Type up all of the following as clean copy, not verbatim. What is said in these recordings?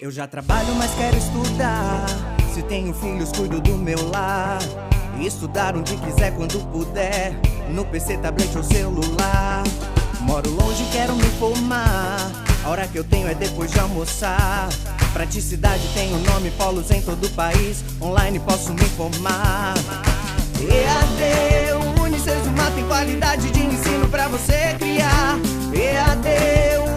Eu já trabalho, mas quero estudar. Se tenho filhos, cuido do meu lar. E estudar onde quiser, quando puder. No PC, tablet ou celular. Moro longe, quero me formar. A hora que eu tenho é depois de almoçar. Praticidade tem um nome, polos em todo o país. Online posso me informar. EAD, Unicesumar tem qualidade de ensino pra você criar. EAD,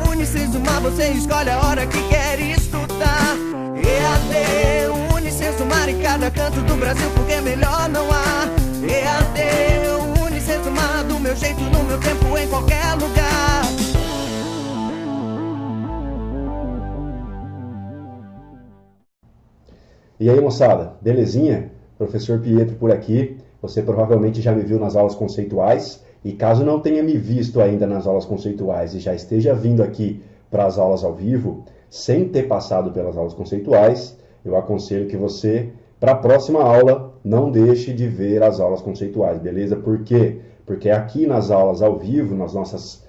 Unicesumar, você escolhe a hora que quer estudar. EAD, Unicesumar em cada canto do Brasil, porque melhor não há. EAD, Unicesumar, do meu jeito, no meu tempo, em qualquer lugar. E aí, moçada, belezinha? Professor Pietro por aqui. Você provavelmente já me viu nas aulas conceituais, e caso não tenha me visto ainda nas aulas conceituais e já esteja vindo aqui para as aulas ao vivo, sem ter passado pelas aulas conceituais, eu aconselho que você, para a próxima aula, não deixe de ver as aulas conceituais, beleza? Por quê? Porque aqui nas aulas ao vivo, nas nossas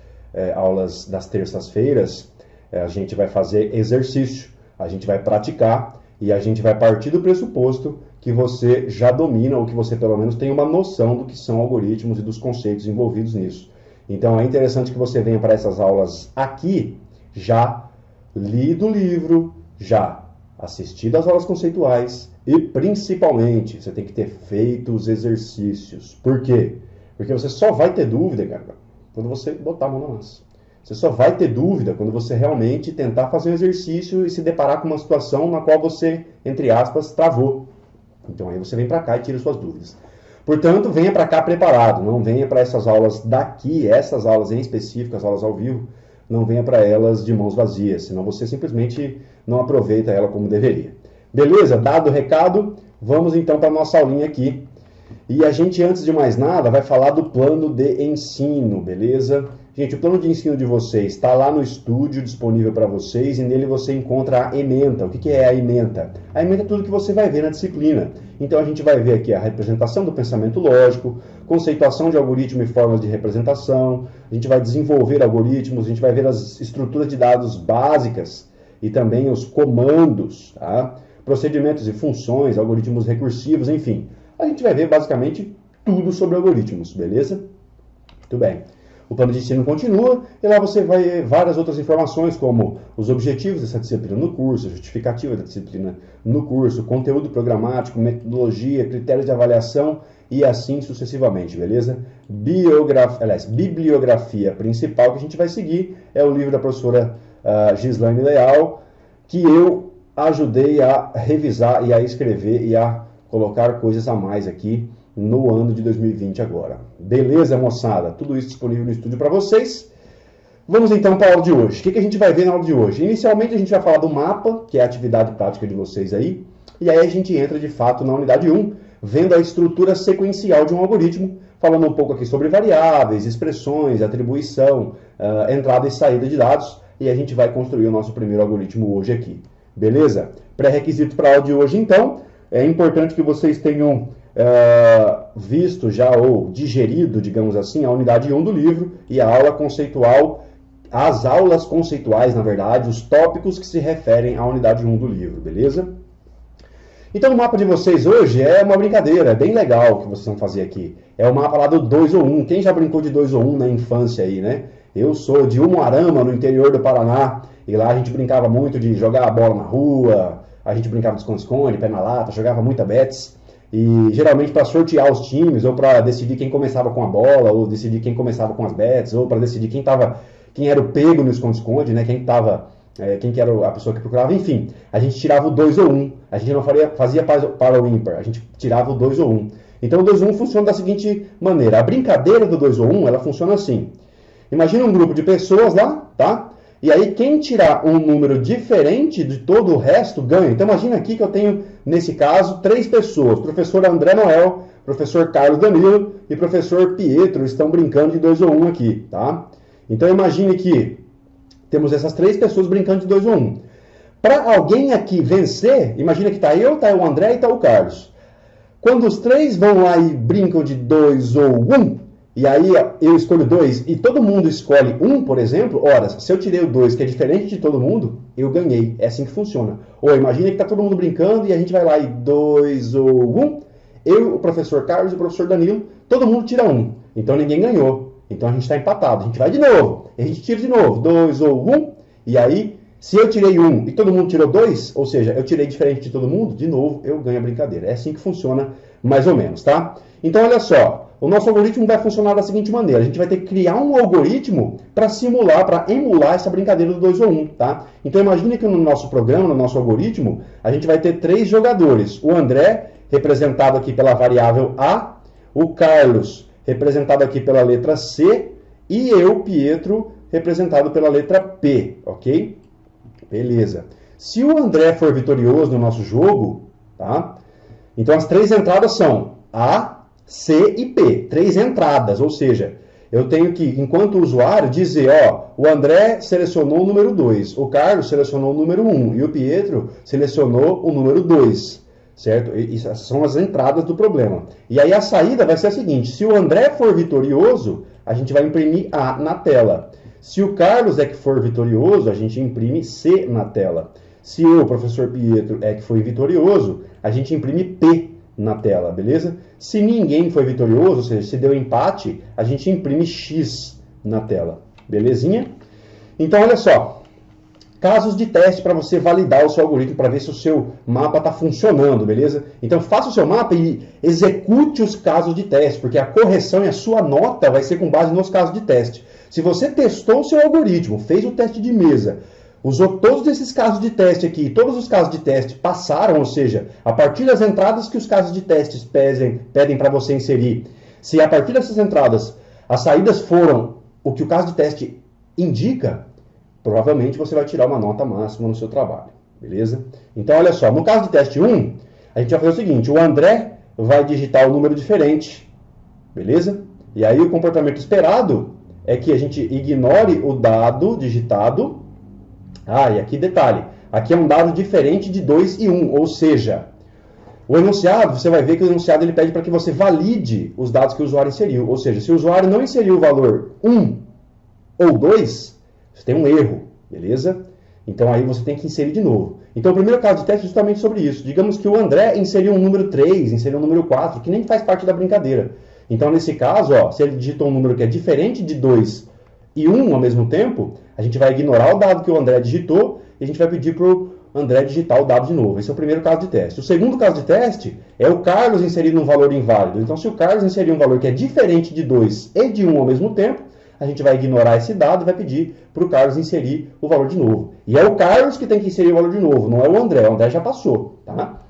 aulas das terças-feiras, a gente vai fazer exercício, a gente vai praticar e a gente vai partir do pressuposto que você já domina, ou que você pelo menos tem uma noção do que são algoritmos e dos conceitos envolvidos nisso. Então é interessante que você venha para essas aulas aqui, já lido o livro, já assistido às aulas conceituais e principalmente você tem que ter feito os exercícios. Por quê? Porque você só vai ter dúvida, cara, quando você botar a mão na massa. Você só vai ter dúvida quando você realmente tentar fazer um exercício e se deparar com uma situação na qual você, entre aspas, travou. Então aí você vem para cá e tira suas dúvidas. Portanto, venha para cá preparado, não venha para essas aulas daqui, essas aulas em específico, as aulas ao vivo, não venha para elas de mãos vazias, senão você simplesmente não aproveita ela como deveria. Beleza? Dado o recado, vamos então para a nossa aulinha aqui. E a gente, antes de mais nada, vai falar do plano de ensino, beleza? Gente, o plano de ensino de vocês está lá no estúdio, disponível para vocês, e nele você encontra a ementa. O que é a ementa? A ementa é tudo que você vai ver na disciplina. Então a gente vai ver aqui a representação do pensamento lógico, conceituação de algoritmo e formas de representação, a gente vai desenvolver algoritmos, a gente vai ver as estruturas de dados básicas e também os comandos, tá? Procedimentos e funções, algoritmos recursivos, enfim. A gente vai ver basicamente tudo sobre algoritmos, beleza? Muito bem. O plano de ensino continua e lá você vai ver várias outras informações, como os objetivos dessa disciplina no curso, a justificativa da disciplina no curso, conteúdo programático, metodologia, critérios de avaliação e assim sucessivamente, beleza? Bibliografia principal que a gente vai seguir é o livro da professora Gislaine Leal, que eu ajudei a revisar e a escrever e a colocar coisas a mais aqui no ano de 2020 agora. Beleza, moçada? Tudo isso disponível no estúdio para vocês. Vamos então para a aula de hoje. O que a gente vai ver na aula de hoje? Inicialmente a gente vai falar do mapa, que é a atividade prática de vocês aí. E aí a gente entra de fato na unidade 1, vendo a estrutura sequencial de um algoritmo, falando um pouco aqui sobre variáveis, expressões, atribuição, entrada e saída de dados. E a gente vai construir o nosso primeiro algoritmo hoje aqui. Beleza? Pré-requisito para a aula de hoje então. É importante que vocês tenham visto já ou digerido, digamos assim, a unidade 1 do livro e a aula conceitual, as aulas conceituais, na verdade, os tópicos que se referem à unidade 1 do livro, beleza? Então o mapa de vocês hoje é uma brincadeira, é bem legal que vocês vão fazer aqui. É o mapa lá do 2 ou 1. Quem já brincou de 2 ou 1 na infância aí, né? Eu sou de Umuarama, no interior do Paraná, e lá a gente brincava muito de jogar a bola na rua, a gente brincava de esconde-esconde, pé na lata, jogava muita bets. E geralmente para sortear os times, ou para decidir quem começava com a bola, ou decidir quem começava com as bets, ou para decidir quem era o pego no esconde-esconde, né? Quem que era a pessoa que procurava, enfim. A gente tirava o 2 ou 1. A gente não fazia para o ímpar, a gente tirava o 2 ou 1. Então o 2 ou 1 funciona da seguinte maneira. A brincadeira do 2 ou 1, ela funciona assim. Imagina um grupo de pessoas lá, tá? E aí quem tirar um número diferente de todo o resto ganha. Então imagina aqui que eu tenho, nesse caso, 3 pessoas. Professor André Noel, professor Carlos Danilo e professor Pietro estão brincando de 2 ou 1 aqui, tá? Então imagine que temos essas 3 pessoas brincando de 2 ou 1. Para alguém aqui vencer, imagina que tá eu, tá o André e tá o Carlos. Quando os 3 vão lá e brincam de 2 ou 1, e aí eu escolho 2 e todo mundo escolhe 1, por exemplo, ora, se eu tirei o 2, que é diferente de todo mundo, eu ganhei. É assim que funciona. Ou imagina que está todo mundo brincando e a gente vai lá e 2 ou 1, eu, o professor Carlos e o professor Danilo, todo mundo tira 1. Então ninguém ganhou. Então a gente está empatado. A gente vai de novo. A gente tira de novo. 2 ou 1. E aí, se eu tirei 1 e todo mundo tirou 2, ou seja, eu tirei diferente de todo mundo, de novo eu ganho a brincadeira. É assim que funciona mais ou menos, tá? Então olha só. O nosso algoritmo vai funcionar da seguinte maneira. A gente vai ter que criar um algoritmo para simular, para emular essa brincadeira do 2 ou 1, tá? Então imagine que no nosso programa, no nosso algoritmo, a gente vai ter 3 jogadores. O André, representado aqui pela variável A, o Carlos, representado aqui pela letra C, e eu, Pietro, representado pela letra P, ok? Beleza. Se o André for vitorioso no nosso jogo, tá? Então as 3 entradas são A, C e P, 3 entradas, ou seja, eu tenho que, enquanto usuário, dizer, ó, o André selecionou o número 2, o Carlos selecionou o número 1 e o Pietro selecionou o número 2, certo? Essas são as entradas do problema. E aí a saída vai ser a seguinte, se o André for vitorioso, a gente vai imprimir A na tela. Se o Carlos é que for vitorioso, a gente imprime C na tela. Se o professor Pietro é que foi vitorioso, a gente imprime P na tela, beleza? Se ninguém foi vitorioso, ou seja, se deu empate, a gente imprime X na tela, belezinha? Então, olha só, casos de teste para você validar o seu algoritmo, para ver se o seu mapa está funcionando, beleza? Então, faça o seu mapa e execute os casos de teste, porque a correção e a sua nota vai ser com base nos casos de teste. Se você testou o seu algoritmo, fez o teste de mesa, usou todos esses casos de teste aqui, todos os casos de teste passaram, ou seja, a partir das entradas que os casos de testes pedem para você inserir, se a partir dessas entradas as saídas foram o que o caso de teste indica, provavelmente você vai tirar uma nota máxima no seu trabalho, beleza? Então, olha só, no caso de teste 1, a gente vai fazer o seguinte, o André vai digitar o número diferente, beleza? E aí o comportamento esperado é que a gente ignore o dado digitado. Ah, e aqui detalhe, aqui é um dado diferente de 2 e 1, ou seja, o enunciado, você vai ver que o enunciado ele pede para que você valide os dados que o usuário inseriu, ou seja, se o usuário não inseriu o valor 1 ou 2, você tem um erro, beleza? Então aí você tem que inserir de novo. Então o primeiro caso de teste é justamente sobre isso. Digamos que o André inseriu um número 3, inseriu um número 4, que nem faz parte da brincadeira. Então nesse caso, ó, se ele digitou um número que é diferente de 2 e 1 ao mesmo tempo, a gente vai ignorar o dado que o André digitou e a gente vai pedir para o André digitar o dado de novo. Esse é o primeiro caso de teste. O segundo caso de teste é o Carlos inserindo um valor inválido. Então, se o Carlos inserir um valor que é diferente de 2 e de 1 ao mesmo tempo, a gente vai ignorar esse dado e vai pedir para o Carlos inserir o valor de novo. E é o Carlos que tem que inserir o valor de novo, não é o André. O André já passou, tá?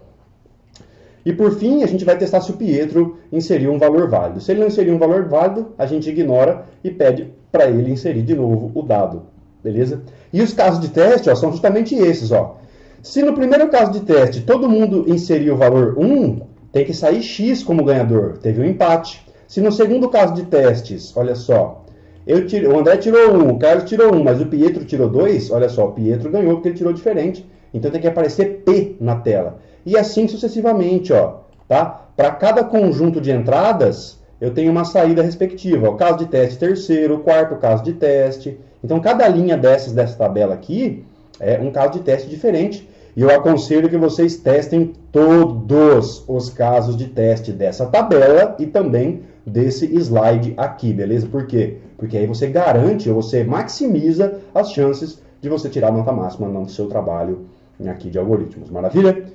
E por fim, a gente vai testar se o Pietro inseriu um valor válido. Se ele não inserir um valor válido, a gente ignora e pede para ele inserir de novo o dado. Beleza? E os casos de teste, ó, são justamente esses. Ó. Se no primeiro caso de teste todo mundo inseriu o valor 1, tem que sair X como ganhador. Teve um empate. Se no segundo caso de testes, olha só, o André tirou 1, o Carlos tirou 1, mas o Pietro tirou 2, olha só, o Pietro ganhou porque ele tirou diferente. Então tem que aparecer P na tela. E assim sucessivamente, ó, tá? Para cada conjunto de entradas, eu tenho uma saída respectiva. O caso de teste terceiro, o quarto caso de teste. Então, cada linha dessa tabela aqui é um caso de teste diferente. E eu aconselho que vocês testem todos os casos de teste dessa tabela e também desse slide aqui, beleza? Por quê? Porque aí você garante, ou você maximiza as chances de você tirar a nota máxima no seu trabalho aqui de algoritmos. Maravilha?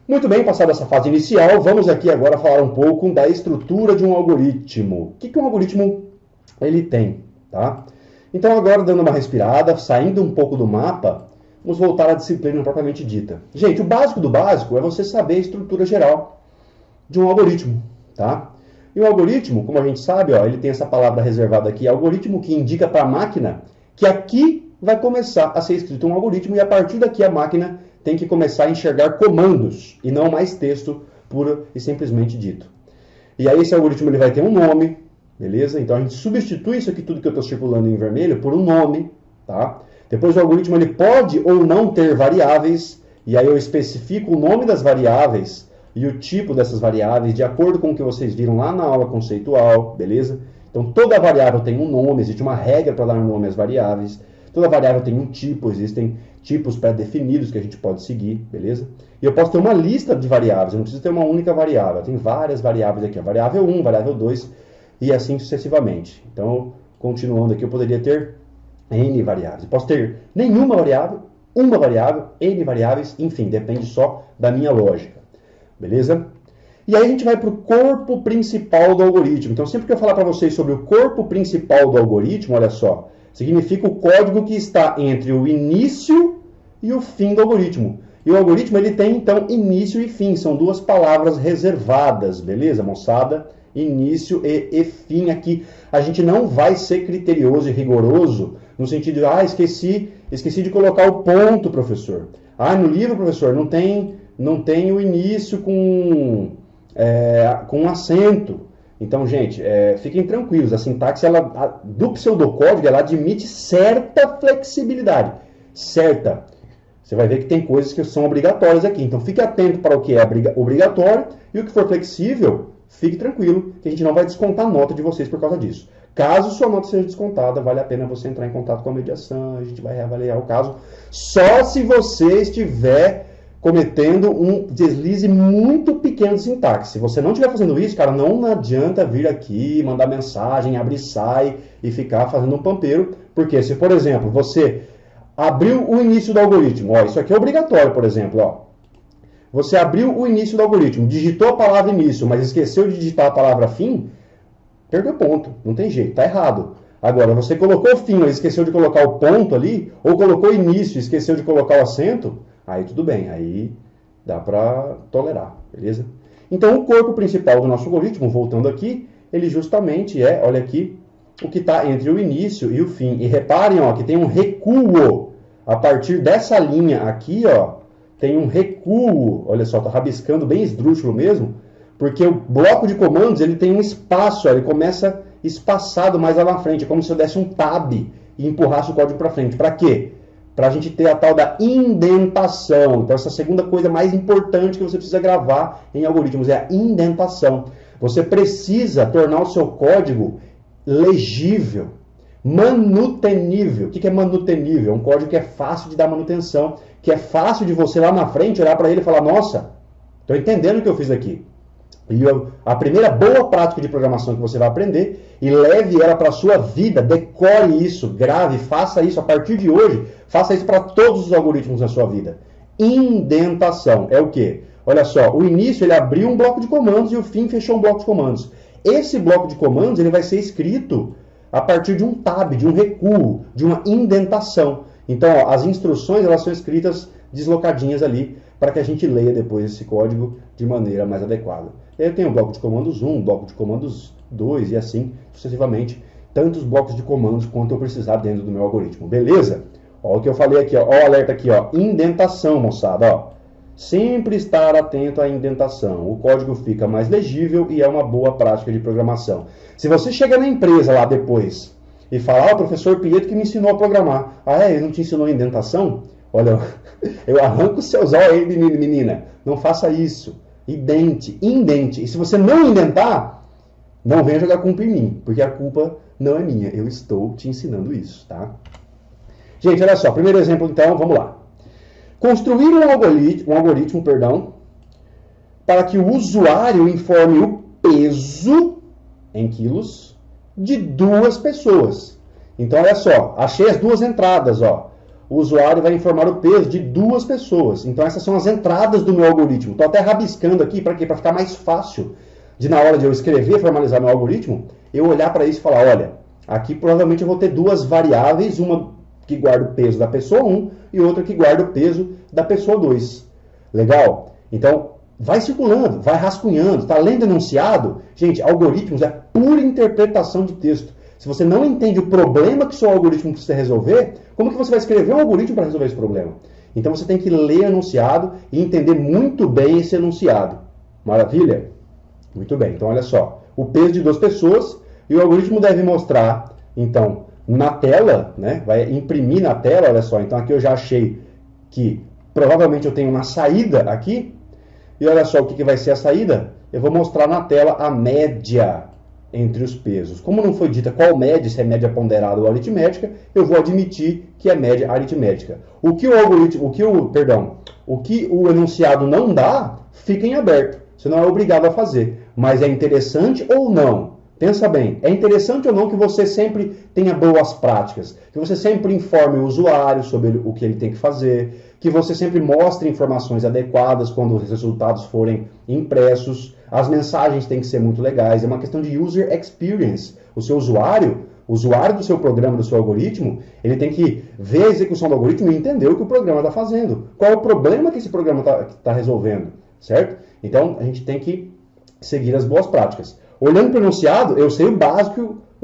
Muito bem, passada essa fase inicial, vamos aqui agora falar um pouco da estrutura de um algoritmo. O que um algoritmo ele tem, tá? Então agora, dando uma respirada, saindo um pouco do mapa, vamos voltar à disciplina propriamente dita. Gente, o básico do básico é você saber a estrutura geral de um algoritmo, tá? E o algoritmo, como a gente sabe, ó, ele tem essa palavra reservada aqui, algoritmo, que indica para a máquina que aqui vai começar a ser escrito um algoritmo e a partir daqui a máquina tem que começar a enxergar comandos e não mais texto puro e simplesmente dito. E aí esse algoritmo ele vai ter um nome, beleza? Então a gente substitui isso aqui tudo que eu estou circulando em vermelho por um nome, tá? Depois o algoritmo ele pode ou não ter variáveis, e aí eu especifico o nome das variáveis e o tipo dessas variáveis de acordo com o que vocês viram lá na aula conceitual, beleza? Então, toda variável tem um nome, existe uma regra para dar um nome às variáveis. Toda variável tem um tipo, existem tipos pré-definidos que a gente pode seguir, beleza? E eu posso ter uma lista de variáveis, eu não preciso ter uma única variável. Tem várias variáveis aqui, a variável 1, variável 2 e assim sucessivamente. Então, continuando aqui, eu poderia ter N variáveis. Eu posso ter nenhuma variável, uma variável, N variáveis, enfim, depende só da minha lógica, beleza? E aí a gente vai para o corpo principal do algoritmo. Então, sempre que eu falar para vocês sobre o corpo principal do algoritmo, olha só, significa o código que está entre o início e o fim do algoritmo. E o algoritmo ele tem, então, início e fim. São duas palavras reservadas, beleza, moçada? Início e fim aqui. A gente não vai ser criterioso e rigoroso no sentido de, esqueci de colocar o ponto, professor. No livro, professor, não tem o início com acento. Então, gente, fiquem tranquilos. A sintaxe do pseudocódigo ela admite certa flexibilidade. Certa. Você vai ver que tem coisas que são obrigatórias aqui. Então, fique atento para o que é obrigatório e o que for flexível, fique tranquilo, que a gente não vai descontar a nota de vocês por causa disso. Caso sua nota seja descontada, vale a pena você entrar em contato com a mediação, a gente vai reavaliar o caso. Só se você estiver cometendo um deslize muito pequeno de sintaxe. Se você não estiver fazendo isso, cara, não adianta vir aqui, mandar mensagem, abre e sai e ficar fazendo um pampeiro. Porque se, por exemplo, você abriu o início do algoritmo, isso aqui é obrigatório, por exemplo, você abriu o início do algoritmo, digitou a palavra início, mas esqueceu de digitar a palavra fim, perdeu ponto, não tem jeito, tá errado. Agora, você colocou fim, mas esqueceu de colocar o ponto ali, ou colocou início e esqueceu de colocar o acento, aí tudo bem, aí dá para tolerar, beleza? Então, o corpo principal do nosso algoritmo, voltando aqui, ele justamente olha aqui, o que está entre o início e o fim. E reparem, que tem um recuo. A partir dessa linha aqui, tem um recuo. Olha só, está rabiscando bem esdrúxulo mesmo, porque o bloco de comandos ele tem um espaço, ele começa espaçado mais lá na frente, é como se eu desse um tab e empurrasse o código para frente. Para quê? Para a gente ter a tal da indentação. Então, essa segunda coisa mais importante que você precisa gravar em algoritmos é a indentação. Você precisa tornar o seu código legível, manutenível. O que é manutenível? É um código que é fácil de dar manutenção, que é fácil de você lá na frente olhar para ele e falar, nossa, estou entendendo o que eu fiz aqui. E a primeira boa prática de programação que você vai aprender, e leve ela para a sua vida, decore isso, grave, faça isso a partir de hoje, faça isso para todos os algoritmos na sua vida. Indentação é o quê? Olha só, o início ele abriu um bloco de comandos e o fim fechou um bloco de comandos. Esse bloco de comandos ele vai ser escrito a partir de um tab, de um recuo, de uma indentação. Então, as instruções elas são escritas deslocadinhas ali para que a gente leia depois esse código de maneira mais adequada. Eu tenho o bloco de comandos 1, bloco de comandos 2 e assim sucessivamente, tantos blocos de comandos quanto eu precisar dentro do meu algoritmo. Beleza? O que eu falei aqui, o alerta aqui, indentação, moçada, Sempre estar atento à indentação. O código fica mais legível e é uma boa prática de programação. Se você chega na empresa lá depois e falar, o professor Pietro que me ensinou a programar. Ele não te ensinou a indentação? Olha, eu arranco os seus olhos aí, menina. Não faça isso. Indente. E se você não indentar, não venha jogar culpa em mim, porque a culpa não é minha. Eu estou te ensinando isso, tá? Gente, olha só. Primeiro exemplo, então, vamos lá. Construir um algoritmo, para que o usuário informe o peso, em quilos, de duas pessoas. Então, olha só, achei as duas entradas, O usuário vai informar o peso de duas pessoas. Então, essas são as entradas do meu algoritmo. Estou até rabiscando aqui, para quê? Para ficar mais fácil de, na hora de eu escrever, formalizar meu algoritmo, eu olhar para isso e falar, olha, aqui provavelmente eu vou ter duas variáveis, uma que guarda o peso da pessoa 1 e outra que guarda o peso da pessoa 2. Legal? Então, vai circulando, vai rascunhando, está lendo enunciado. Gente, algoritmos é pura interpretação de texto. Se você não entende o problema que o seu algoritmo precisa resolver, como que você vai escrever um algoritmo para resolver esse problema? Então, você tem que ler enunciado e entender muito bem esse enunciado. Maravilha? Muito bem. Então, olha só. O peso de duas pessoas e o algoritmo deve mostrar, então, na tela, né? Vai imprimir na tela, olha só. Então, aqui eu já achei que provavelmente eu tenho uma saída aqui. E olha só o que vai ser a saída. Eu vou mostrar na tela a média entre os pesos. Como não foi dita qual média, se é média ponderada ou aritmética, eu vou admitir que é média aritmética. O que o enunciado não dá, fica em aberto. Você não é obrigado a fazer. Mas é interessante ou não? Pensa bem, é interessante ou não que você sempre tenha boas práticas, que você sempre informe o usuário sobre o que ele tem que fazer, que você sempre mostre informações adequadas quando os resultados forem impressos, as mensagens têm que ser muito legais, é uma questão de user experience. O seu usuário do seu programa, do seu algoritmo, ele tem que ver a execução do algoritmo e entender o que o programa está fazendo, qual é o problema que esse programa está resolvendo, certo? Então, a gente tem que seguir as boas práticas. Olhando para o enunciado, eu sei o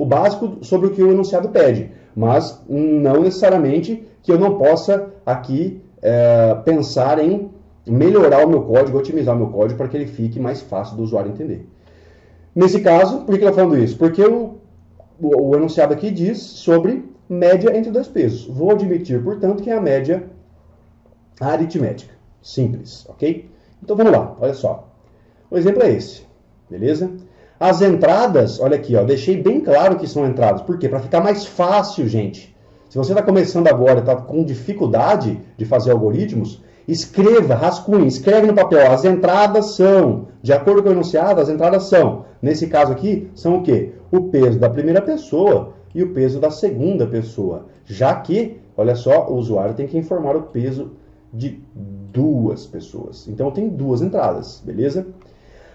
básico sobre o que o enunciado pede, mas não necessariamente que eu não possa aqui pensar em melhorar o meu código, otimizar o meu código para que ele fique mais fácil do usuário entender. Nesse caso, por que eu estou falando isso? Porque o enunciado aqui diz sobre média entre dois pesos. Vou admitir, portanto, que é a média aritmética. Simples, ok? Então vamos lá, olha só. O exemplo é esse, beleza? As entradas, olha aqui, ó, deixei bem claro que são entradas. Por quê? Para ficar mais fácil, gente. Se você está começando agora e está com dificuldade de fazer algoritmos, escreva, rascunhe, escreve no papel. As entradas são, de acordo com o enunciado, as entradas são, nesse caso aqui, são o quê? O peso da primeira pessoa e o peso da segunda pessoa. Já que, olha só, o usuário tem que informar o peso de duas pessoas. Então tem duas entradas, beleza?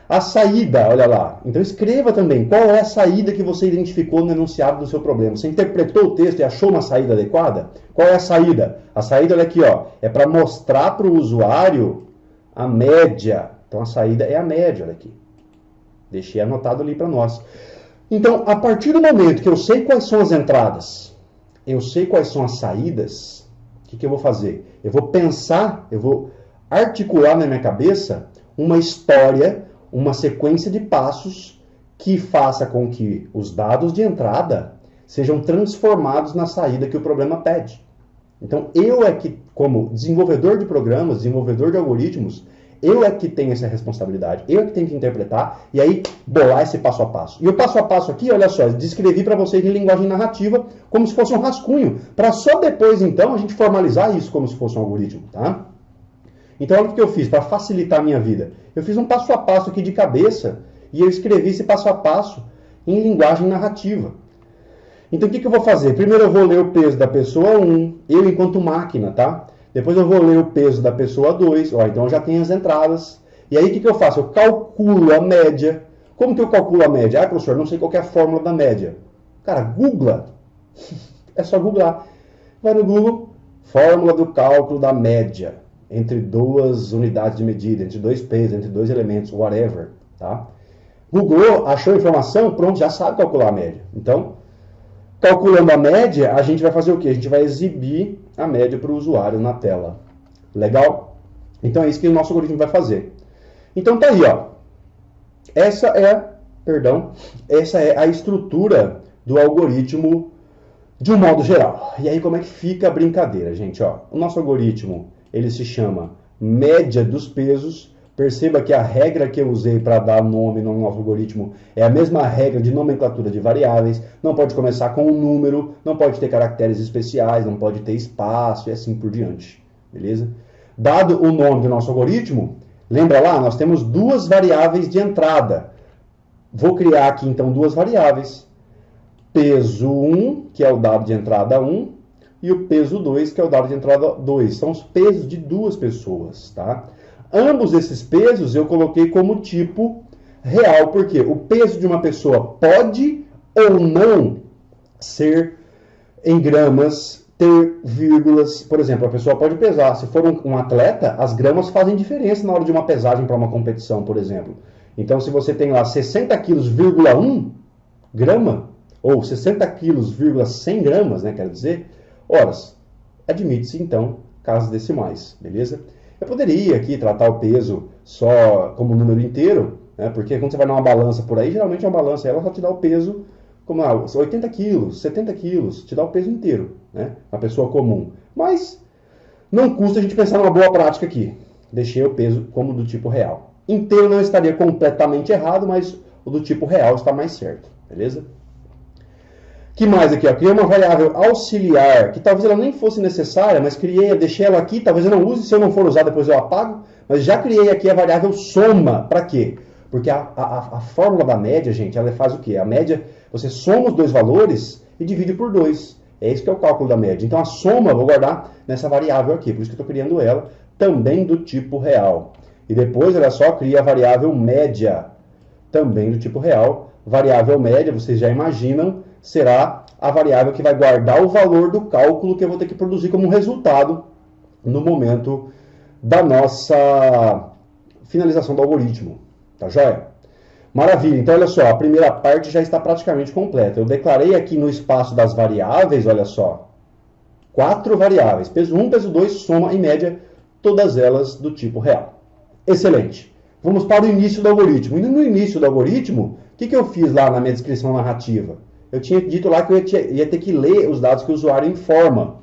A saída, olha lá. Então escreva também qual é a saída que você identificou no enunciado do seu problema. Você interpretou o texto e achou uma saída adequada? Qual é a saída? A saída, olha aqui, ó, é para mostrar para o usuário a média. Então a saída é a média, olha aqui. Deixei anotado ali para nós. Então, a partir do momento que eu sei quais são as entradas, eu sei quais são as saídas, o que eu vou fazer? Eu vou pensar, eu vou articular na minha cabeça uma história, uma sequência de passos que faça com que os dados de entrada sejam transformados na saída que o problema pede. Então, eu é que, como desenvolvedor de programas, desenvolvedor de algoritmos, eu é que tenho essa responsabilidade, eu é que tenho que interpretar e aí bolar esse passo a passo. E o passo a passo aqui, olha só, eu descrevi para vocês em linguagem narrativa como se fosse um rascunho, para só depois, então, a gente formalizar isso como se fosse um algoritmo, tá? Então, olha o que eu fiz para facilitar a minha vida. Eu fiz um passo a passo aqui de cabeça e eu escrevi esse passo a passo em linguagem narrativa. Então, o que eu vou fazer? Primeiro eu vou ler o peso da pessoa 1, eu enquanto máquina, tá? Depois eu vou ler o peso da pessoa 2, ó, então eu já tenho as entradas. E aí, o que eu faço? Eu calculo a média. Como que eu calculo a média? Ah, professor, não sei qual que é a fórmula da média. Cara, googla. É só googlar. Vai no Google, fórmula do cálculo da média. Entre duas unidades de medida, entre dois pesos, entre dois elementos, whatever, tá? Googlou, achou a informação, pronto, já sabe calcular a média. Então, calculando a média, a gente vai fazer o quê? A gente vai exibir a média para o usuário na tela. Legal? Então, é isso que o nosso algoritmo vai fazer. Então, tá aí, ó. Essa é a estrutura do algoritmo de um modo geral. E aí, como é que fica a brincadeira, gente? Ó, o nosso algoritmo, ele se chama média dos pesos. Perceba que a regra que eu usei para dar nome no nosso algoritmo é a mesma regra de nomenclatura de variáveis. Não pode começar com um número, não pode ter caracteres especiais, não pode ter espaço e assim por diante. Beleza? Dado o nome do nosso algoritmo, lembra lá, nós temos duas variáveis de entrada. Vou criar aqui então duas variáveis. Peso 1, que é o dado de entrada 1, e o peso 2, que é o dado de entrada 2. São os pesos de duas pessoas, tá? Ambos esses pesos eu coloquei como tipo real, porque o peso de uma pessoa pode ou não ser em gramas, ter vírgulas. Por exemplo, a pessoa pode pesar. Se for um atleta, as gramas fazem diferença na hora de uma pesagem para uma competição, por exemplo. Então, se você tem lá 60 kg,1 grama, ou 60 kg,100 gramas, né, quero dizer, horas, admite-se, então, casos decimais, beleza? Eu poderia aqui tratar o peso só como número inteiro, né? Porque quando você vai numa balança por aí, geralmente uma balança ela só te dá o peso como 80 quilos, 70 quilos, te dá o peso inteiro, né? Uma pessoa comum. Mas não custa a gente pensar numa boa prática aqui. Deixei o peso como do tipo real. Inteiro não estaria completamente errado, mas o do tipo real está mais certo. beleza? Que mais aqui? Ó? Criei uma variável auxiliar, que talvez ela nem fosse necessária, mas deixei ela aqui, talvez eu não use, se eu não for usar depois eu apago, mas já criei aqui a variável soma. Para quê? Porque a fórmula da média, gente, ela faz o quê? A média, você soma os dois valores e divide por 2. É esse que é o cálculo da média. Então a soma eu vou guardar nessa variável aqui, por isso que eu estou criando ela, também do tipo real. E depois, olha só, cria a variável média, também do tipo real. Variável média, vocês já imaginam, será a variável que vai guardar o valor do cálculo que eu vou ter que produzir como resultado no momento da nossa finalização do algoritmo. Tá joia? Maravilha. Então, olha só, a primeira parte já está praticamente completa. Eu declarei aqui no espaço das variáveis, olha só, 4 variáveis. Peso 1, peso 2, soma em média, todas elas do tipo real. Excelente. Vamos para o início do algoritmo. E no início do algoritmo, o que eu fiz lá na minha descrição narrativa? Eu tinha dito lá que eu ia ter que ler os dados que o usuário informa.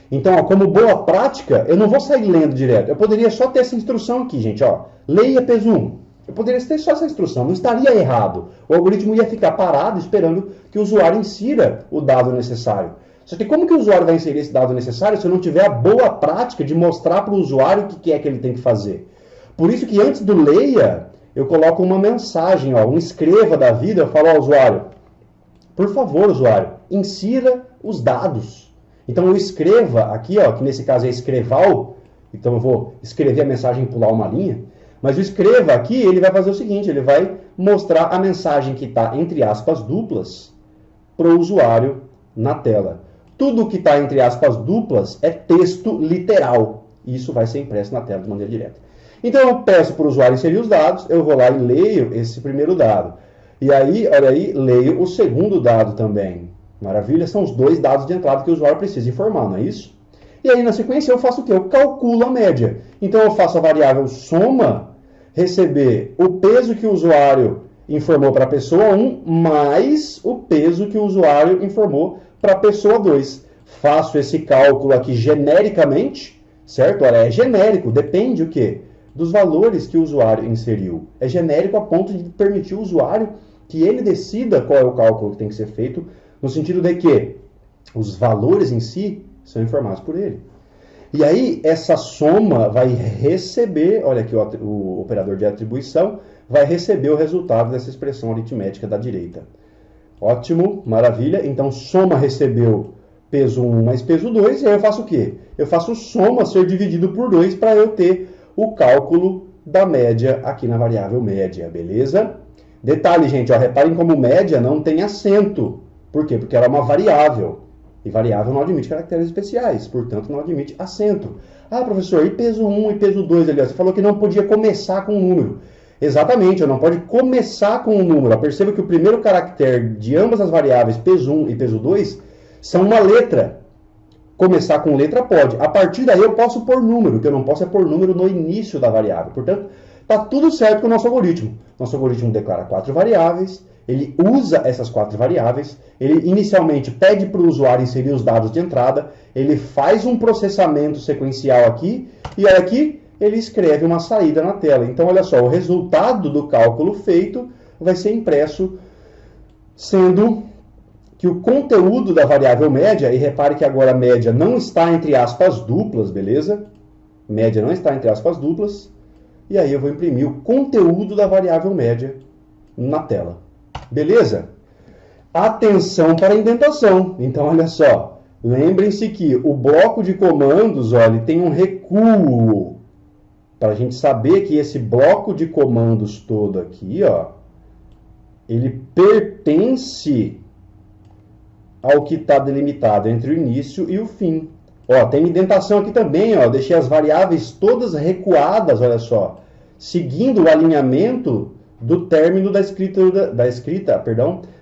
Então, ó, como boa prática, eu não vou sair lendo direto. Eu poderia só ter essa instrução aqui, gente. Ó, leia peso 1. Eu poderia ter só essa instrução, não estaria errado. O algoritmo ia ficar parado esperando que o usuário insira o dado necessário. Só que como que o usuário vai inserir esse dado necessário se eu não tiver a boa prática de mostrar para o usuário o que é que ele tem que fazer? Por isso que antes do leia, eu coloco uma mensagem, ó, um escreva da vida, eu falo ao usuário, por favor, usuário, insira os dados. Então eu escreva aqui, ó, que nesse caso é escreval, então eu vou escrever a mensagem e pular uma linha, mas o escreva aqui, ele vai fazer o seguinte, ele vai mostrar a mensagem que está entre aspas duplas para o usuário na tela. Tudo que está entre aspas duplas é texto literal. E isso vai ser impresso na tela de maneira direta. Então eu peço para o usuário inserir os dados, eu vou lá e leio esse primeiro dado. E aí, olha aí, leio o segundo dado também. Maravilha, são os 2 dados de entrada que o usuário precisa informar, não é isso? E aí na sequência eu faço o quê? Eu calculo a média. Então eu faço a variável soma, receber o peso que o usuário informou para a pessoa 1, mais o peso que o usuário informou para a pessoa 2. Faço esse cálculo aqui genericamente, certo? Olha, é genérico, depende o quê? Dos valores que o usuário inseriu. É genérico a ponto de permitir ao usuário que ele decida qual é o cálculo que tem que ser feito, no sentido de que os valores em si são informados por ele. E aí, essa soma vai receber, olha aqui o operador de atribuição, vai receber o resultado dessa expressão aritmética da direita. Ótimo, maravilha. Então, soma recebeu peso 1 mais peso 2, e aí eu faço o quê? Eu faço soma ser dividido por 2 para eu ter o cálculo da média aqui na variável média, beleza? Detalhe, gente, ó, reparem como média não tem acento. Por quê? Porque ela é uma variável. E variável não admite caracteres especiais, portanto não admite acento. Ah, professor, e peso 1 e peso 2 ali? Você falou que não podia começar com um número. Exatamente, não pode começar com um número. Perceba que o primeiro caractere de ambas as variáveis, peso 1 e peso 2, são uma letra. Começar com letra pode. A partir daí eu posso pôr número, o que eu não posso é pôr número no início da variável. Portanto, está tudo certo com o nosso algoritmo. Nosso algoritmo declara 4 variáveis, ele usa essas 4 variáveis, ele inicialmente pede para o usuário inserir os dados de entrada, ele faz um processamento sequencial aqui, e aqui ele escreve uma saída na tela. Então, olha só, o resultado do cálculo feito vai ser impresso, sendo que o conteúdo da variável média, e repare que agora a média não está entre aspas duplas, beleza? Média não está entre aspas duplas, e aí eu vou imprimir o conteúdo da variável média na tela. Beleza? Atenção para a indentação. Então, olha só. Lembrem-se que o bloco de comandos, olha, ele tem um recuo. Para a gente saber que esse bloco de comandos todo aqui, ó, ele pertence ao que está delimitado entre o início e o fim. Ó, tem indentação aqui também, ó. Deixei as variáveis todas recuadas, olha só. Seguindo o alinhamento do término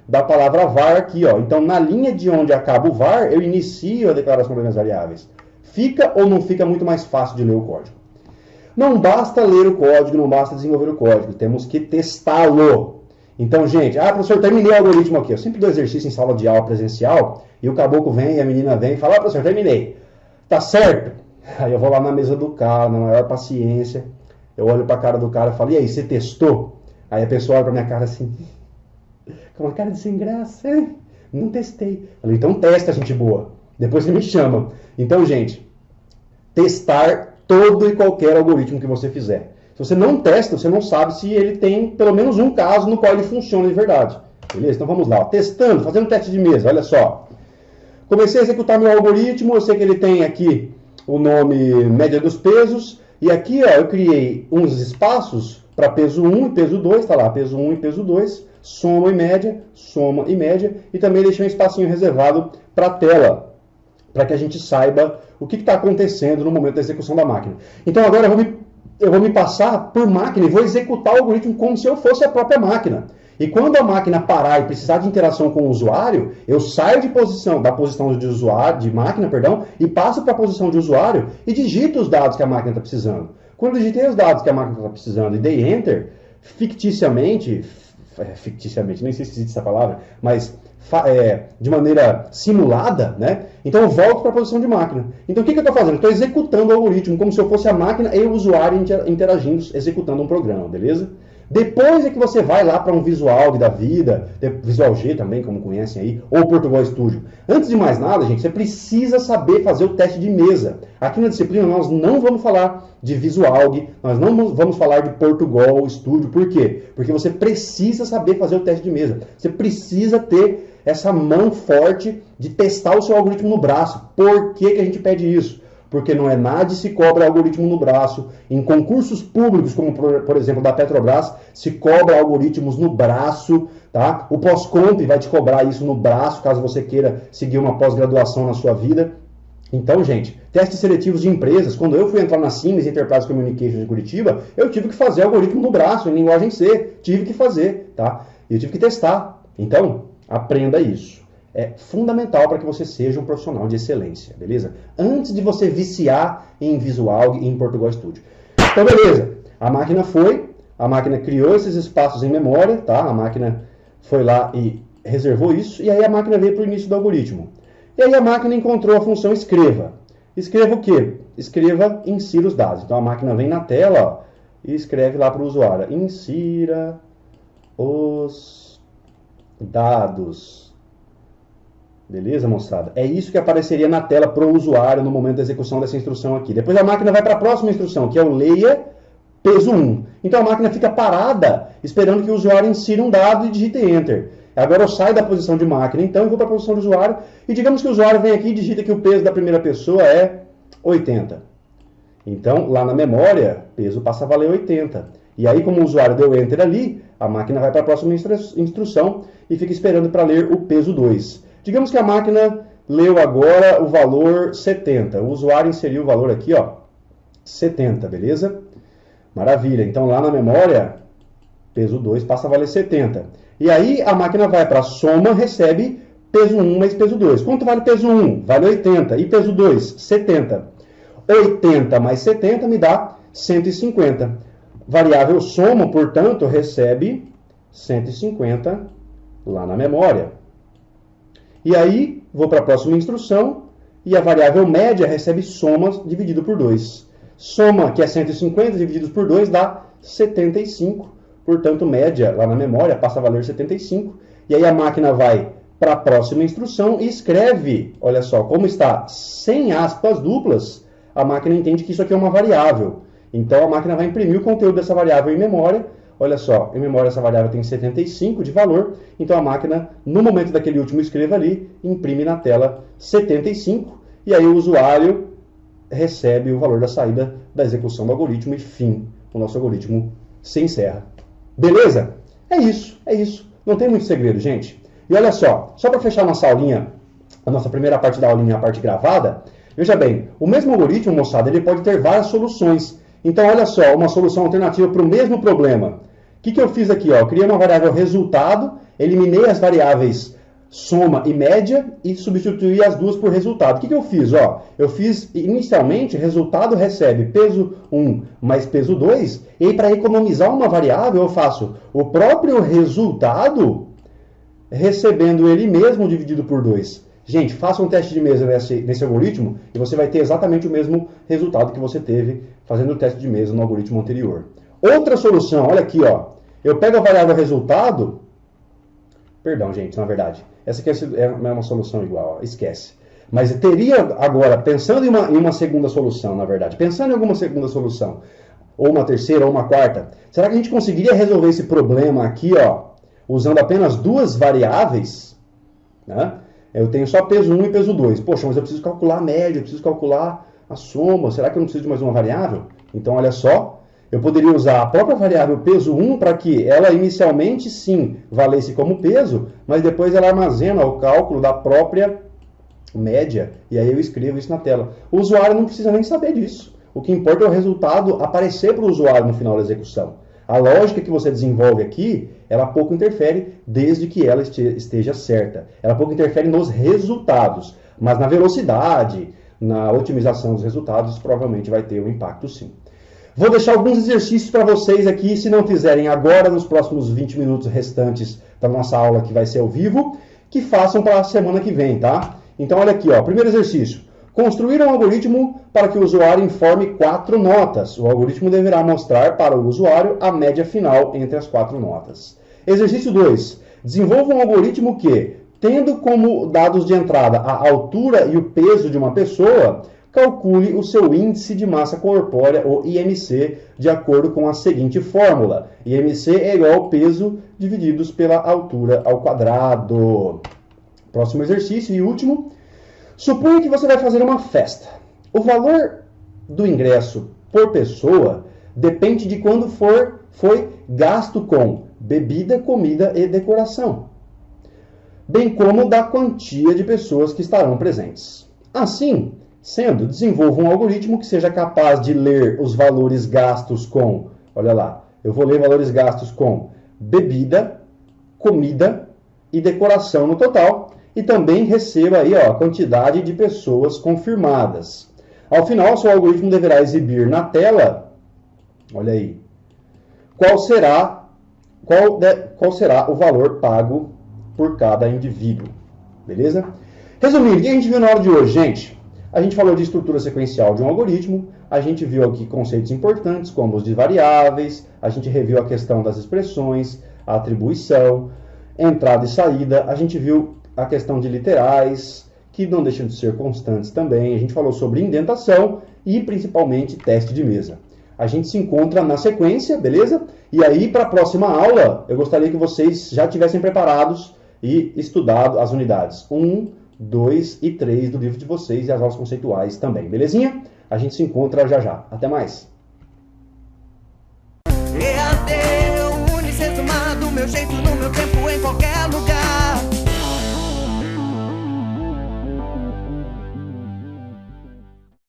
da palavra var aqui, ó. Então, na linha de onde acaba o var, eu inicio a declaração das minhas variáveis. Fica ou não fica muito mais fácil de ler o código? Não basta ler o código, não basta desenvolver o código, temos que testá-lo. Então, gente, professor, terminei o algoritmo aqui. Eu sempre dou exercício em sala de aula presencial, e o caboclo vem, e a menina vem e fala, professor, terminei. Tá certo? Aí eu vou lá na mesa do cara, na maior paciência, eu olho pra cara do cara e falo, e aí, você testou? Aí a pessoa olha pra minha cara assim, Com uma cara de sem graça. Não testei. Falei, então testa, gente boa. Depois você me chama. Então, gente, testar todo e qualquer algoritmo que você fizer. Se você não testa, você não sabe se ele tem pelo menos um caso no qual ele funciona de verdade. Beleza? Então vamos lá. Testando, fazendo teste de mesa. Olha só. Comecei a executar meu algoritmo. Eu sei que ele tem aqui o nome média dos pesos. E aqui ó, eu criei uns espaços para peso 1 e peso 2. Está lá, peso 1 e peso 2. Soma e média. E também deixei um espacinho reservado para a tela, para que a gente saiba o que está acontecendo no momento da execução da máquina. Então agora eu vou me passar por máquina e vou executar o algoritmo como se eu fosse a própria máquina. E quando a máquina parar e precisar de interação com o usuário, eu saio da posição de usuário, de máquina, perdão, e passo para a posição de usuário e digito os dados que a máquina está precisando. Quando eu digitei os dados que a máquina está precisando e dei Enter, ficticiamente, nem sei se existe essa palavra, mas de maneira simulada, né? Então eu volto para a posição de máquina. Então o que eu estou fazendo? Estou executando o algoritmo como se eu fosse a máquina e o usuário interagindo, executando um programa, beleza? Depois é que você vai lá para um Visual da vida, Visual G também, como conhecem aí, ou Portugal Studio. Antes de mais nada, gente, você precisa saber fazer o teste de mesa. Aqui na disciplina nós não vamos falar de Visual, nós não vamos falar de Portugal Studio. Por quê? Porque você precisa saber fazer o teste de mesa. Você precisa ter essa mão forte de testar o seu algoritmo no braço. Por que a gente pede isso? Porque não é nada se cobra algoritmo no braço. Em concursos públicos, como por exemplo da Petrobras, se cobra algoritmos no braço, tá? O Pós-Comp vai te cobrar isso no braço, caso você queira seguir uma pós-graduação na sua vida. Então, gente, testes seletivos de empresas. Quando eu fui entrar na Siemens Enterprise Communications de Curitiba, eu tive que fazer algoritmo no braço, em linguagem C. Tive que fazer, tá? E eu tive que testar. Então, aprenda isso. É fundamental para que você seja um profissional de excelência, beleza? Antes de você viciar em Visual e em Portugal Studio. Então, beleza. A máquina criou esses espaços em memória, tá? A máquina foi lá e reservou isso, e aí a máquina veio para o início do algoritmo. E aí a máquina encontrou a função escreva. Escreva o quê? Escreva, insira os dados. Então a máquina vem na tela, ó, e escreve lá para o usuário. Insira os dados. Beleza, moçada? É isso que apareceria na tela para o usuário no momento da execução dessa instrução aqui. Depois a máquina vai para a próxima instrução, que é o leia peso 1. Então a máquina fica parada, esperando que o usuário insira um dado e digite Enter. Agora eu saio da posição de máquina, então, e vou para a posição de usuário. E digamos que o usuário vem aqui e digita que o peso da primeira pessoa é 80. Então, lá na memória, peso passa a valer 80. E aí, como o usuário deu Enter ali, a máquina vai para a próxima instrução e fica esperando para ler o peso 2. Digamos que a máquina leu agora o valor 70. O usuário inseriu o valor aqui, ó, 70, beleza? Maravilha. Então, lá na memória, peso 2 passa a valer 70. E aí, a máquina vai para a soma, recebe peso 1 mais peso 2. Quanto vale peso 1? Vale 80. E peso 2? 70. 80 mais 70 me dá 150. Variável soma, portanto, recebe 150 lá na memória. E aí, vou para a próxima instrução, e a variável média recebe soma dividido por 2. Soma, que é 150, dividido por 2, dá 75. Portanto, média lá na memória passa a valer 75. E aí a máquina vai para a próxima instrução e escreve, olha só, como está sem aspas duplas, a máquina entende que isso aqui é uma variável. Então, a máquina vai imprimir o conteúdo dessa variável em memória. Olha só, em memória essa variável tem 75 de valor, então a máquina, no momento daquele último escreva ali, imprime na tela 75, e aí o usuário recebe o valor da saída da execução do algoritmo e fim, o nosso algoritmo se encerra. Beleza? É isso. Não tem muito segredo, gente. E olha só para fechar nossa aulinha, a nossa primeira parte da aulinha, a parte gravada, veja bem, o mesmo algoritmo, moçada, ele pode ter várias soluções. Então, olha só, uma solução alternativa para o mesmo problema. O que eu fiz aqui? Ó? Eu criei uma variável resultado, eliminei as variáveis soma e média e substituí as duas por resultado. O que eu fiz? Ó? Eu fiz inicialmente, resultado recebe peso 1 mais peso 2, e aí para economizar uma variável eu faço o próprio resultado recebendo ele mesmo dividido por 2. Gente, faça um teste de mesa nesse algoritmo e você vai ter exatamente o mesmo resultado que você teve fazendo o teste de mesa no algoritmo anterior. Outra solução, olha aqui, ó. Eu pego a variável resultado Perdão, gente, na verdade. Essa aqui é uma solução igual, ó, esquece. Mas teria agora, pensando em uma segunda solução, na verdade, pensando em alguma segunda solução, ou uma terceira, ou uma quarta, será que a gente conseguiria resolver esse problema aqui, ó, usando apenas duas variáveis? Né? Eu tenho só peso 1 e peso 2. Poxa, mas eu preciso calcular a média, eu preciso calcular a soma. Será que eu não preciso de mais uma variável? Então, olha só, eu poderia usar a própria variável peso 1 para que ela inicialmente, sim, valesse como peso, mas depois ela armazena o cálculo da própria média, e aí eu escrevo isso na tela. O usuário não precisa nem saber disso. O que importa é o resultado aparecer para o usuário no final da execução. A lógica que você desenvolve aqui, ela pouco interfere desde que ela esteja certa. Ela pouco interfere nos resultados, mas na velocidade, na otimização dos resultados, isso provavelmente vai ter um impacto sim. Vou deixar alguns exercícios para vocês aqui, se não fizerem agora, nos próximos 20 minutos restantes da nossa aula que vai ser ao vivo, que façam para a semana que vem, tá? Então, olha aqui, ó. Primeiro exercício. Construir um algoritmo para que o usuário informe 4 notas. O algoritmo deverá mostrar para o usuário a média final entre as 4 notas. Exercício 2. Desenvolva um algoritmo que, tendo como dados de entrada a altura e o peso de uma pessoa, calcule o seu índice de massa corpórea, ou IMC, de acordo com a seguinte fórmula. IMC é igual ao peso divididos pela altura ao quadrado. Próximo exercício e último. Suponha que você vai fazer uma festa. O valor do ingresso por pessoa depende de quando foi gasto com bebida, comida e decoração, bem como da quantia de pessoas que estarão presentes. Assim sendo, desenvolva um algoritmo que seja capaz de ler os valores gastos com, olha lá, eu vou ler valores gastos com bebida, comida e decoração no total, e também receba aí, ó, a quantidade de pessoas confirmadas. Ao final, seu algoritmo deverá exibir na tela, olha aí, qual será o valor pago por cada indivíduo. Beleza? Resumindo, o que a gente viu na aula de hoje, gente? A gente falou de estrutura sequencial de um algoritmo, a gente viu aqui conceitos importantes como os de variáveis, a gente reviu a questão das expressões, a atribuição, entrada e saída, a gente viu a questão de literais, que não deixam de ser constantes também. A gente falou sobre indentação e, principalmente, teste de mesa. A gente se encontra na sequência, beleza? E aí, para a próxima aula, eu gostaria que vocês já tivessem preparados e estudado as unidades 1, 2 e 3 do livro de vocês e as aulas conceituais também, belezinha? A gente se encontra já já. Até mais!